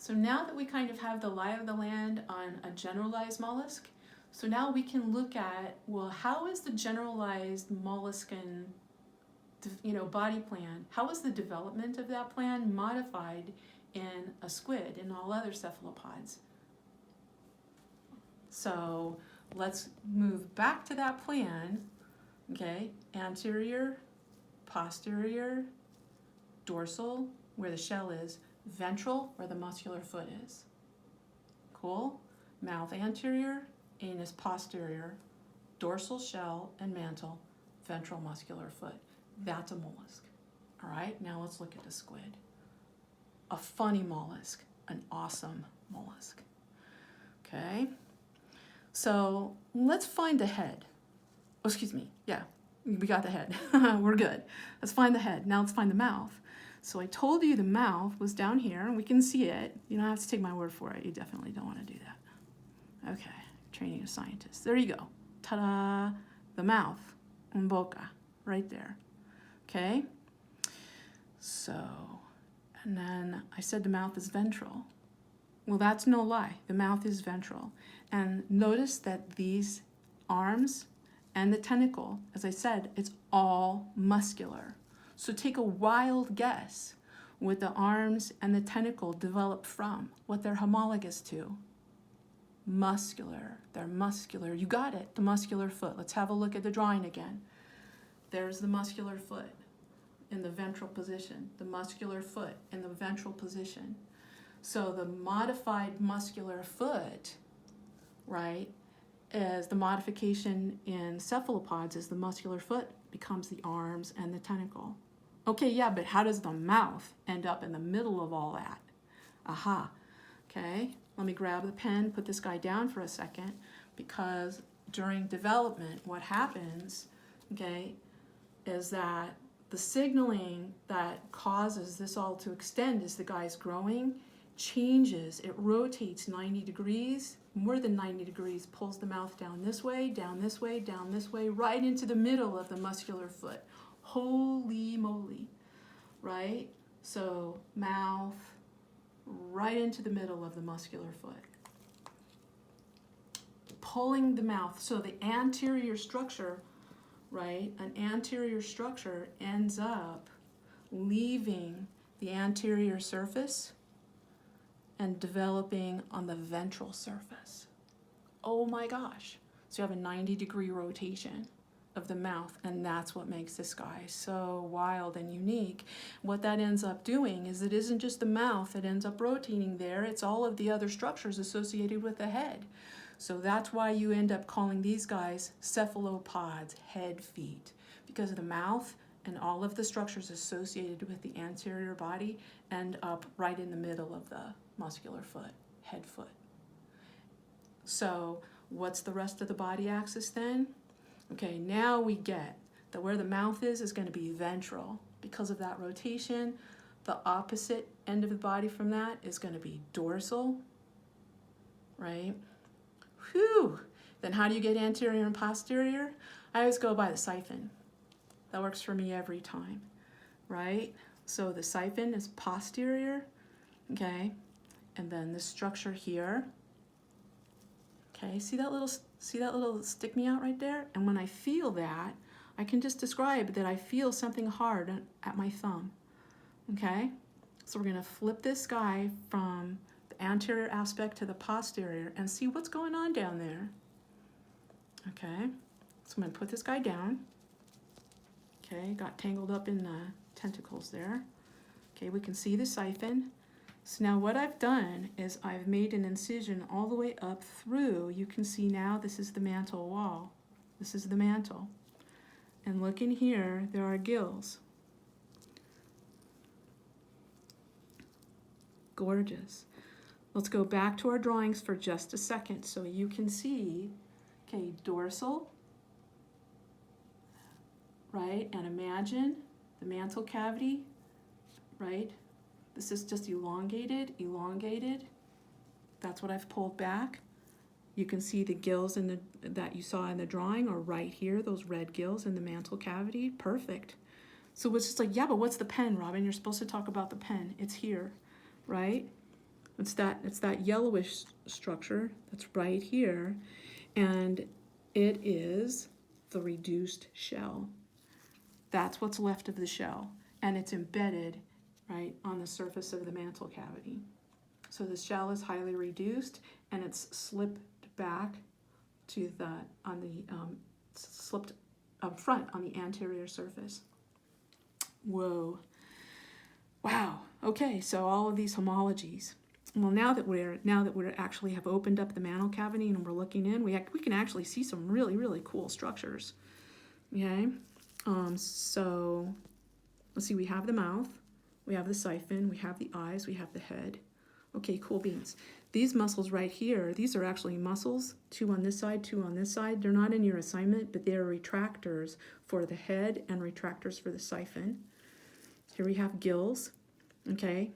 So now that we kind of have the lie of the land on a generalized mollusk, so now we can look at, well, how is the generalized molluscan, body plan, how is the development of that plan modified in a squid and all other cephalopods? So let's move back to that plan, okay? Anterior, posterior, dorsal, where the shell is, ventral, where the muscular foot is. Cool? Mouth anterior, anus posterior, dorsal shell and mantle, ventral muscular foot. That's a mollusk. All right, now let's look at a squid. A funny mollusk, an awesome mollusk. Okay, so let's find the head. Oh, excuse me, yeah, we got the head. We're good. Let's find the head. Now let's find the mouth. So I told you the mouth was down here, and we can see it. You don't have to take my word for it. You definitely don't want to do that. Okay, training a scientist. There you go. Ta-da! The mouth, boca, right there. Okay? So, and then I said the mouth is ventral. Well, that's no lie. The mouth is ventral. And notice that these arms and the tentacle, as I said, it's all muscular. So take a wild guess what the arms and the tentacle developed from, what they're homologous to. Muscular. They're muscular. You got it, the muscular foot. Let's have a look at the drawing again. There's the muscular foot in the ventral position, the muscular foot in the ventral position. So the modified muscular foot, right, is the modification in cephalopods is the muscular foot becomes the arms and the tentacle. Okay, yeah, but how does the mouth end up in the middle of all that? Aha. Okay, let me grab the pen, put this guy down for a second, because during development, what happens, okay, is that the signaling that causes this all to extend as the guy's growing changes. It rotates 90 degrees, more than 90 degrees, pulls the mouth down this way, down this way, down this way, right into the middle of the muscular foot. Holy moly, right? So mouth right into the middle of the muscular foot. Pulling the mouth, so the anterior structure, right? An anterior structure ends up leaving the anterior surface and developing on the ventral surface. Oh my gosh. So you have a 90-degree rotation of the mouth, and that's what makes this guy so wild and unique. What that ends up doing is it isn't just the mouth that ends up rotating there, it's all of the other structures associated with the head. So that's why you end up calling these guys cephalopods, head feet, because the mouth and all of the structures associated with the anterior body end up right in the middle of the muscular foot, head foot. So what's the rest of the body axis then? Okay, now we get that where the mouth is going to be ventral. Because of that rotation, the opposite end of the body from that is going to be dorsal, right? Whew! Then how do you get anterior and posterior? I always go by the siphon. That works for me every time, right? So the siphon is posterior, okay? And then this structure here, okay, see that little stick me out right there? And when I feel that, I can just describe that I feel something hard at my thumb, okay? So we're gonna flip this guy from the anterior aspect to the posterior and see what's going on down there. Okay, so I'm gonna put this guy down. Okay, got tangled up in the tentacles there. Okay, we can see the siphon. So now what I've done is I've made an incision all the way up through. You can see now this is the mantle wall. This is the mantle. And look in here, there are gills. Gorgeous. Let's go back to our drawings for just a second so you can see, okay, dorsal, right? And imagine the mantle cavity, right? This is just elongated. That's what I've pulled back. You can see the gills that you saw in the drawing are right here, those red gills in the mantle cavity. Perfect. So it's just like, yeah, but what's the pen, Robin? You're supposed to talk about the pen. It's here, right? It's that yellowish structure that's right here, and it is the reduced shell. That's what's left of the shell, and it's embedded right on the surface of the mantle cavity. So the shell is highly reduced, and it's slipped back to the slipped up front on the anterior surface. Whoa! Wow. Okay, so all of these homologies. Well, now that we're actually have opened up the mantle cavity and we're looking in, we can actually see some really cool structures. Okay, so let's see. We have the mouth, we have the siphon, we have the eyes, we have the head. Okay, cool beans. These muscles right here, these are actually muscles, 2 on this side, 2 on this side. They're not in your assignment, but they're retractors for the head and retractors for the siphon. Here we have gills, okay?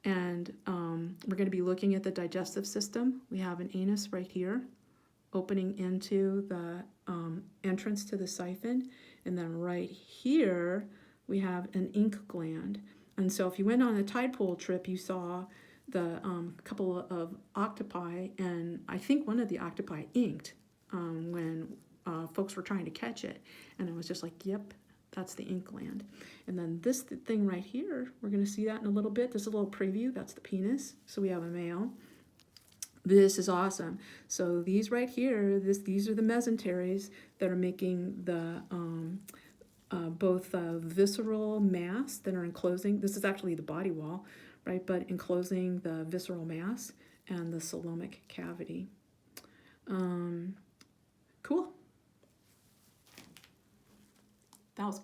And we're going to be looking at the digestive system. We have an anus right here, opening into the entrance to the siphon. And then right here, we have an ink gland. And so if you went on a tide pool trip, you saw the couple of octopi, and I think one of the octopi inked when folks were trying to catch it. And it was just like, yep, that's the ink gland. And then this thing right here, we're going to see that in a little bit. This is a little preview. That's the penis. So we have a male. This is awesome. So these right here, these are the mesenteries that are making the both visceral mass that are enclosing. This is actually the body wall, right? But enclosing the visceral mass and the coelomic cavity. Cool. That was good.